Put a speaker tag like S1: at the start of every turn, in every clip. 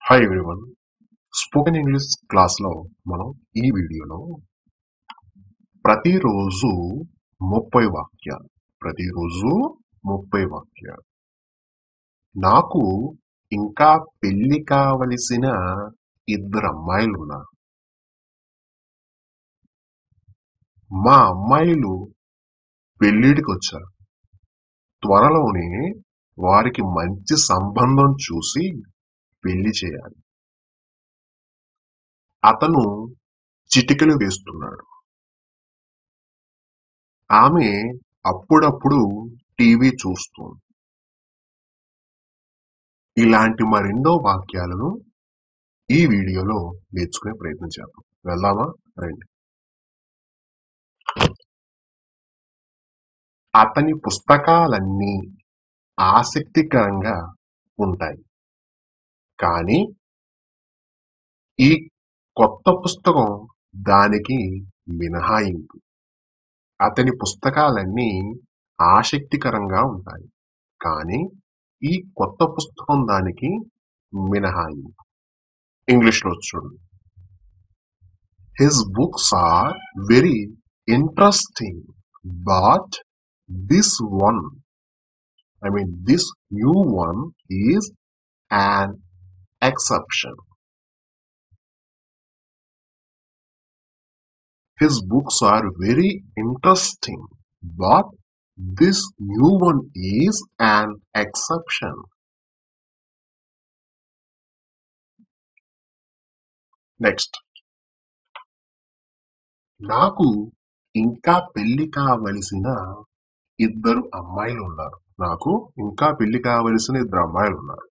S1: Hi everyone. Spoken English క్లాస్లో మనం ఈ వీడియోలో ప్రతిరోజు 30 వాక్యాలు ప్రతిరోజు 30 వాక్యాలు. నాకు ఇంకా పెళ్లి కావలసిన 2 అమ్మాయిలు ఉన్నారు. మా అమ్మాయిలు పెళ్లిడికి వచ్చారు. త్వరలోనే వారికి మంచి సంబంధం చూసి పెళ్లి చేయాలి. అతను చిటికెలు వేస్తున్నాడు. ఆమె అప్పుడప్పుడు టీవీ చూస్తుంది. ఇలాంటి మరెన్నో వాక్యాలను ఈ వీడియోలో నేర్చుకునే ప్రయత్నం చేద్దాం. వెళ్దామా? రండి. అతని పుస్తకాలన్నీ ఆసక్తికరంగా ఉంటాయి, కానీ ఈ కొత్త పుస్తకం దానికి మినహాయింపు. అతని పుస్తకాలన్నీ ఆసక్తికరంగా ఉంటాయి, కానీ ఈ కొత్త పుస్తకం దానికి మినహాయింపు. ఇంగ్లీష్లో చూడండి. His books are very interesting, but this new one is an exception. His books are very interesting, but this new one is an exception. Next. నాకు ఇంకా పెళ్లి కావలసిన 2 అమ్మాయిలు ఉన్నారు. నాకు ఇంకా పెళ్లి కావలసిన 2 అమ్మాయిలు ఉన్నారు.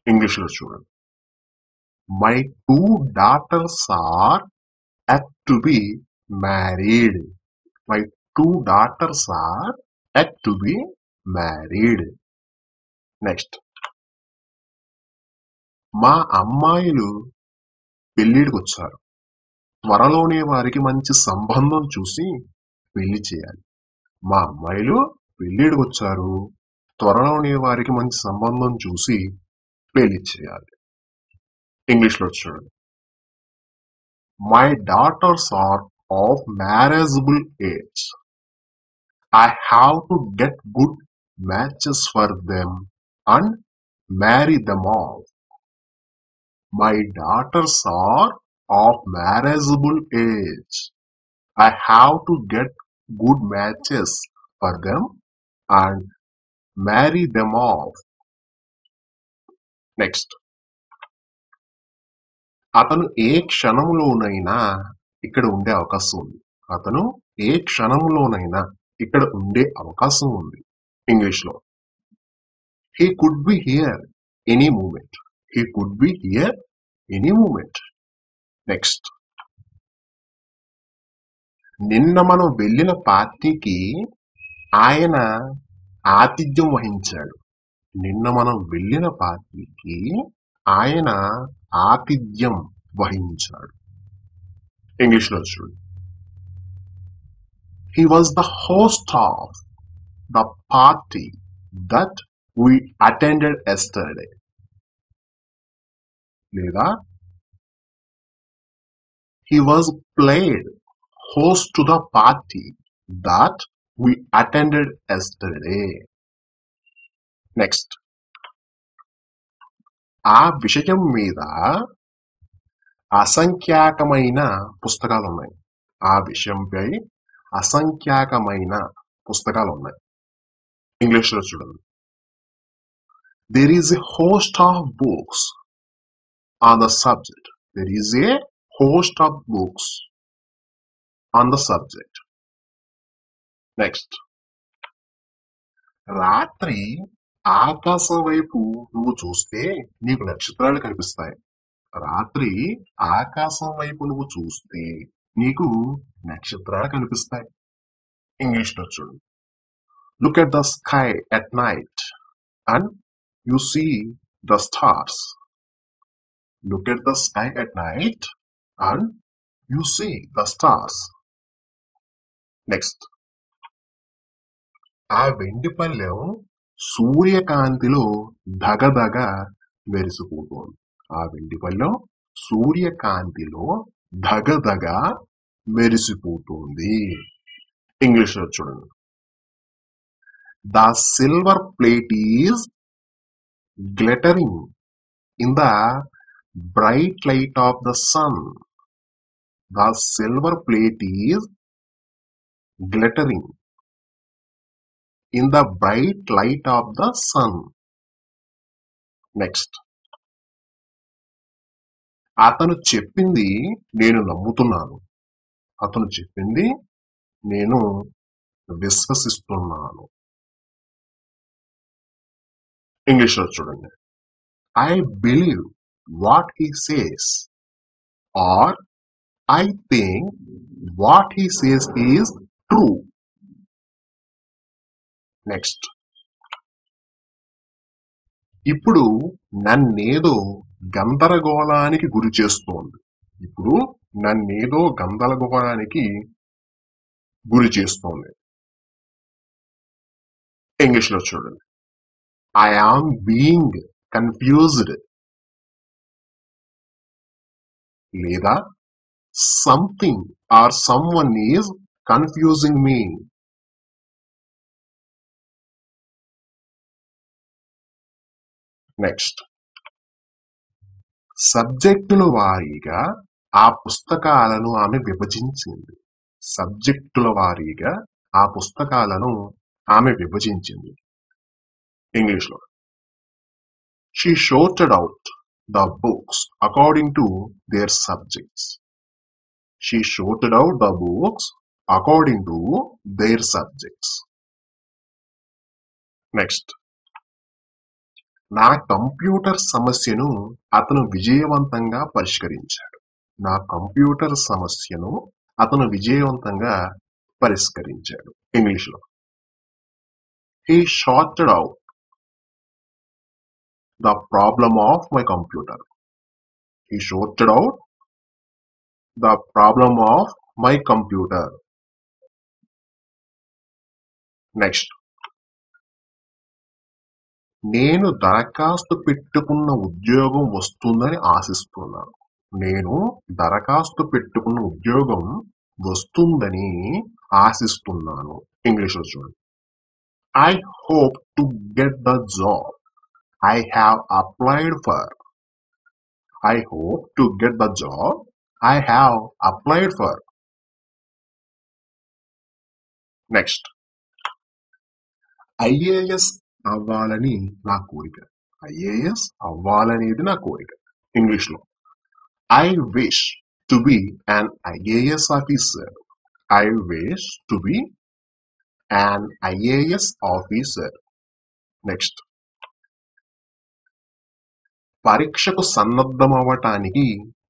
S1: ఇంగ్లీష్లో చూడండి. My 2 daughters are yet to be married. My 2 daughters are yet to be married. Next. మా అమ్మాయిలు పెళ్లిడికి వచ్చారు. త్వరలోనే వారికి మంచి సంబంధం చూసి పెళ్లి చేయాలి. మా అమ్మాయిలు పెళ్లిడికి వచ్చారు. త్వరలోనే వారికి మంచి సంబంధం చూసి పెళ్లి చేయాలి. ఇంగ్లీష్లో చూడండి. My daughters are of marriageable age. I have to get good matches for them and marry them off. My daughters are of marriageable age. I have to get good matches for them and marry them off. Next. అతను ఏ క్షణంలోనైనా ఇక్కడ ఉండే అవకాశం ఉంది. అతను ఏ క్షణంలోనైనా ఇక్కడ ఉండే అవకాశం ఉంది. ఇంగ్లీష్లో He could be here any moment. He could be here any moment. Next. నిన్న మనం వెళ్ళిన పార్టీకి ఆయన ఆతిథ్యం వహించాడు. నిన్న మనం వెళ్ళిన పార్టీకి ఆయన ఆతిథ్యం వహించాడు. ఇంగ్లీష్లో చూడండి. He was the host of the party that we attended yesterday. లేదా He was played host to the party that we attended yesterday. Next. ఆ విషయం మీద అసంఖ్యాకమైన పుస్తకాలు ఉన్నాయి. ఆ విషయంపై అసంఖ్యాకమైన పుస్తకాలు ఉన్నాయి. ఇంగ్లీష్లో చూడండి. There is a host of books on the subject. There is a host of books on the subject. Next. రాత్రి ఆకాశం వైపు నువ్వు చూస్తే నీకు నక్షత్రాలు కనిపిస్తాయి. రాత్రి ఆకాశం వైపు నువ్వు చూస్తే నీకు నక్షత్రాలు కనిపిస్తాయి. ఇంగ్లీష్లో చూడండి. Look at the sky at night and you see the stars. Look at the sky at night and you see the stars. Next. ఆ వెండి పళ్ళెం సూర్యకాంతిలో దగదగ మెరిసిపోతోంది. ఆ వెండి పళ్ళెం సూర్యకాంతిలో ధగధగ మెరిసిపోతుంది. ఇంగ్లీష్ లో చూడండి. The silver plate is glittering in the bright light of the sun. The silver plate is glittering in the bright light of the sun. Next. అతను చెప్పింది నేను నమ్ముతున్నాను. అతను చెప్పింది నేను విశ్వసిస్తున్నాను. ఇంగ్లీష్ లో చూడండి. I believe what he says, or I think what he says is true. Next. ఇప్పుడు నన్నేదో గందరగోళానికి గురి చేస్తోంది. ఇప్పుడు నన్నేదో గందరగోళానికి గురి చేస్తోంది. ఇంగ్లీష్ లో చూడండి. I am being confused. లేదా something or someone is confusing me. Next. సబ్జెక్టుల వారీగా ఆ పుస్తకాలను ఆమె విభజించింది. సబ్జెక్టుల వారీగా ఆ పుస్తకాలను ఆమె విభజించింది. ఇంగ్లీష్ లో she sorted out the books according to their subjects. She sorted out the books according to their subjects. Next. నా కంప్యూటర్ సమస్యను అతను విజయవంతంగా పరిష్కరించాడు. నా కంప్యూటర్ సమస్యను అతను విజయవంతంగా పరిష్కరించాడు. ఇంగ్లీష్ లో he sorted out the problem of my computer. He sorted out the problem of my computer. Next. నేను దరఖాస్తు పెట్టుకున్న ఉద్యోగం వస్తుందని ఆశిస్తున్నాను. నేను దరఖాస్తు పెట్టుకున్న ఉద్యోగం వస్తుందని ఆశిస్తున్నాను. ఇంగ్లీష్ లో చూడండి. I hope to get the job I have applied for. I hope to get the job I have applied for. Next. IAS అవ్వాలని నా కోరిక. IAS అవ్వాలనేది నా కోరిక. ఇంగ్లీష్ లో I wish to be an IAS officer. I wish to be an IAS officer. Next. పరీక్షకు సన్నద్ధమవటానికి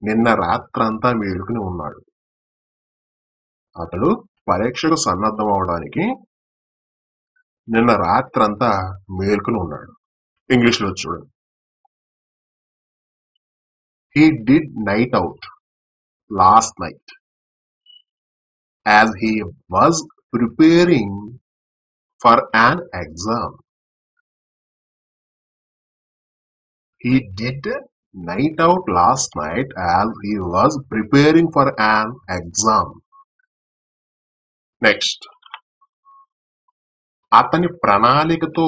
S1: నిన్న రాత్రంతా మేలుకుని ఉన్నాడు. అతడు పరీక్షకు సన్నద్ధమవడానికి నిన్న రాత్రంతా మేలుకుని ఉన్నాడు. ఇంగ్లీష్ లో చూడండి. He did night out last night as he was preparing for an exam. He did night out last night as he was preparing for an exam. Next. అతని ప్రణాళికతో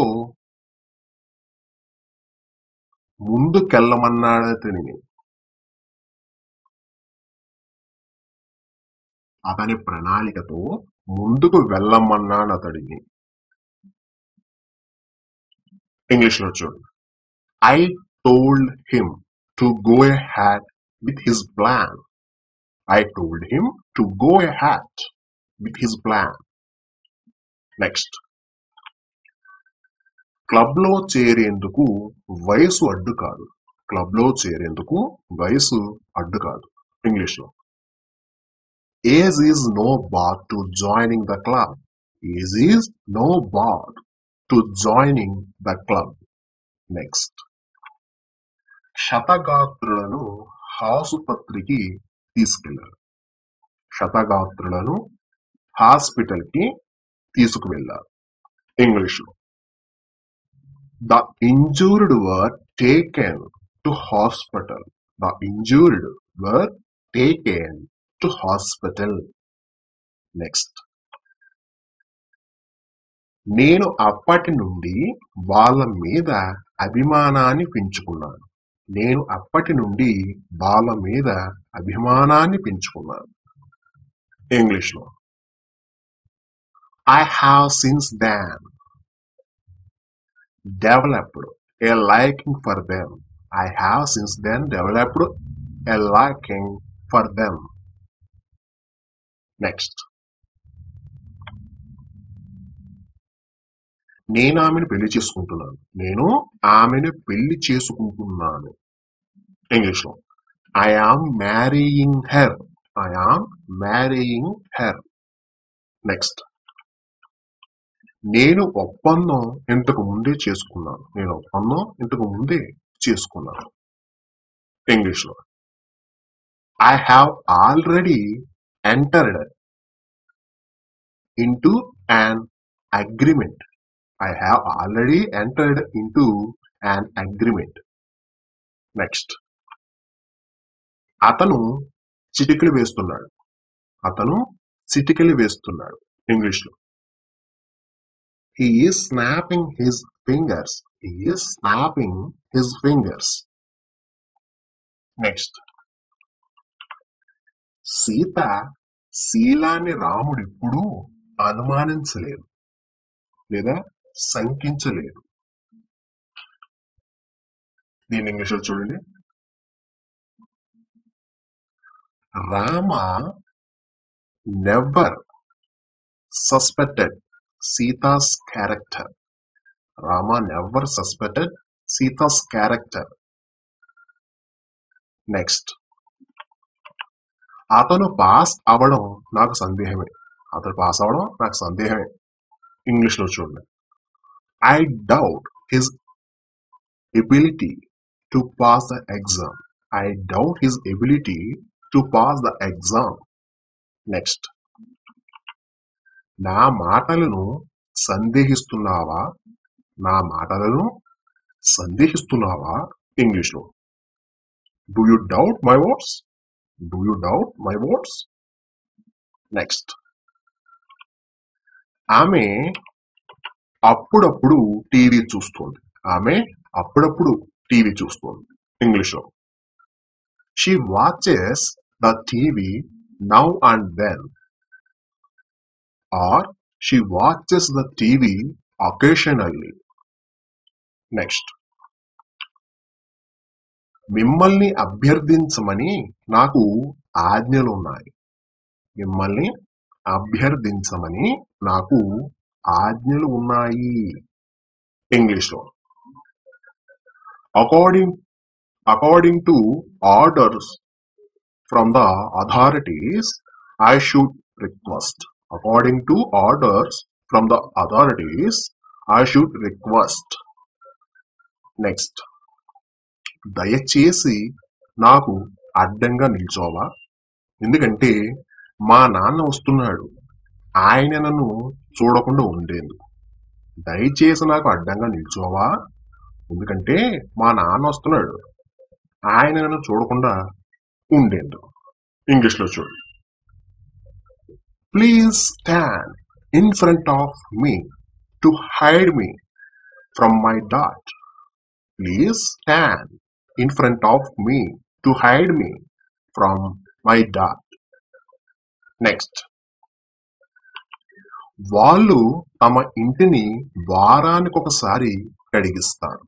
S1: ముందుకెళ్ళమన్నాడు అతనిని. అతని ప్రణాళికతో ముందుకు వెళ్ళమన్నాడు అతడిని. ఇంగ్లీష్ లో చూడండి. I told him to go ahead with his plan. I told him to go ahead with his plan. Next. Club లో చేరేందుకు వయసు అడ్డు కాదు. క్లబ్ లో చేరేందుకు వయసు అడ్డు కాదు. ఇంగ్లీష్ లో age is no bar to joining the club. Age is no bar to joining the club. Next. క్షతగాత్రులను ఆసుపత్రికి తీసుకెళ్లారు. క్షతగాత్రులను హాస్పిటల్ కి తీసుకువెళ్లారు. ఇంగ్లీష్ లో The injured were taken to hospital. The injured were taken to hospital. Next. నేను అప్పటి నుండి వాళ్ళ మీద అభిమానాన్ని పెంచుకున్నాను. నేను అప్పటి నుండి వాళ్ళ మీద అభిమానాన్ని పెంచుకున్నాను. ఇంగ్లీష్లో I have since then developed a liking for them. I have since then developed a liking for them. Next. నేను ఆమెను పెళ్లి చేసుకుంటున్నాను. నేను ఆమెను పెళ్లి చేసుకుంటున్నాను. ఇంగ్లీష్లో I am marrying her. I am marrying her. Next. నేను ఒప్పందం ఇంతకు ముందే చేసుకున్నాను. నేను ఒప్పందం ఇంతకు ముందే చేసుకున్నాను. ఇంగ్లీష్లో I have already entered into an agreement. I have already entered into an agreement. Next. అతను చిటికలు వేస్తున్నాడు. అతను చిటికలు వేస్తున్నాడు. ఇంగ్లీష్లో He is snapping his fingers. He is snapping his fingers. Next. Sita శీలాన్ని రాముడు ఎప్పుడూ అనుమానించలేదు లేదా శంకించలేదు. దీని ఇంగ్లీష్లో చూడండి. Rama never suspected Sita's character. Rama never suspected Sita's character. Next. అతను పాస్ అవ్వడం నాకు సందేహమే. అతను పాస్ అవ్వడం నాకు సందేహమే. ఇంగ్లీష్లో చూడండి. I doubt his ability to pass the exam. I doubt his ability to pass the exam. Next. నా మాటలను సందేహిస్తున్నావా? నా మాటలను సందేహిస్తున్నావా? ఇంగ్లీష్లో Do you doubt my words? Do you doubt my words? Next. ఆమె అప్పుడప్పుడు టీవీ చూస్తుంది. ఆమె అప్పుడప్పుడు టీవీ చూస్తుంది. ఇంగ్లీష్లో She watches the TV now and then. Or she watches the TV occasionally. Next. మిమ్మల్ని అభ్యర్థించమని నాకు ఆజ్ఞలు ఉన్నాయి. మిమ్మల్ని అభ్యర్థించమని నాకు ఆజ్ఞలు ఉన్నాయి. ఇంగ్లీష్లో According to orders from the authorities, I should request. According to orders from the authorities, I should request. Next. దయచేసి నాకు అడ్డంగా నిల్చోవా? ఎందుకంటే మా నాన్న వస్తున్నాడు. ఆయన నన్ను చూడకుండా ఉండేందుకు. దయచేసి నాకు అడ్డంగా నిల్చోవా? ఎందుకంటే మా నాన్న వస్తున్నాడు. ఆయన నన్ను చూడకుండా ఉండేందుకు. ఇంగ్లీష్లో చూడు. Please stand in front of me to hide me from my dad. Please stand in front of me to hide me from my dad. Next. వాళ్ళు తమ ఇంటిని వారానికి ఒకసారి కడిగిస్తారు.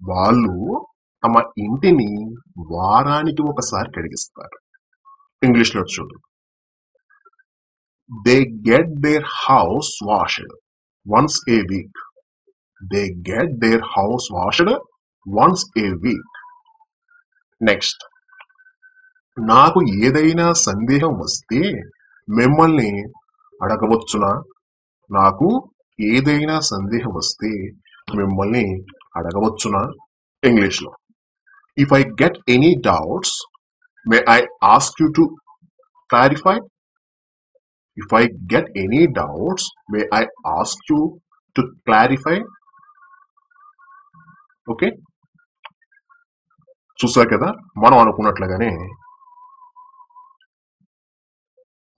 S1: వాళ్ళు తమ ఇంటిని వారానికి ఒకసారి కడిగిస్తారు. ఇంగ్లీష్లో చూడు. They get their house washed once a week. They get their house washed once a week. Next. నాకు ఏదైనా సందేహం వస్తే మిమ్మల్ని అడగవచ్చునా? నాకు ఏదైనా సందేహం వస్తే మిమ్మల్ని అడగవచ్చునా? ఇంగ్లీష్లో If I get any doubts, may I ask you to clarify? If I get any doubts, may I ask you to clarify? Okay? చూసా కదా, మనం అనుకున్నట్లుగానే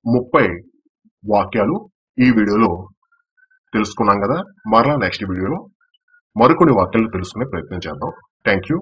S1: 30 వాక్యాలు ఈ వీడియోలో తెలుసుకున్నాం కదా. మరలా నెక్స్ట్ వీడియోలో మరికొన్ని వాక్యాలు తెలుసుకునే ప్రయత్నం చేద్దాం. Thank you.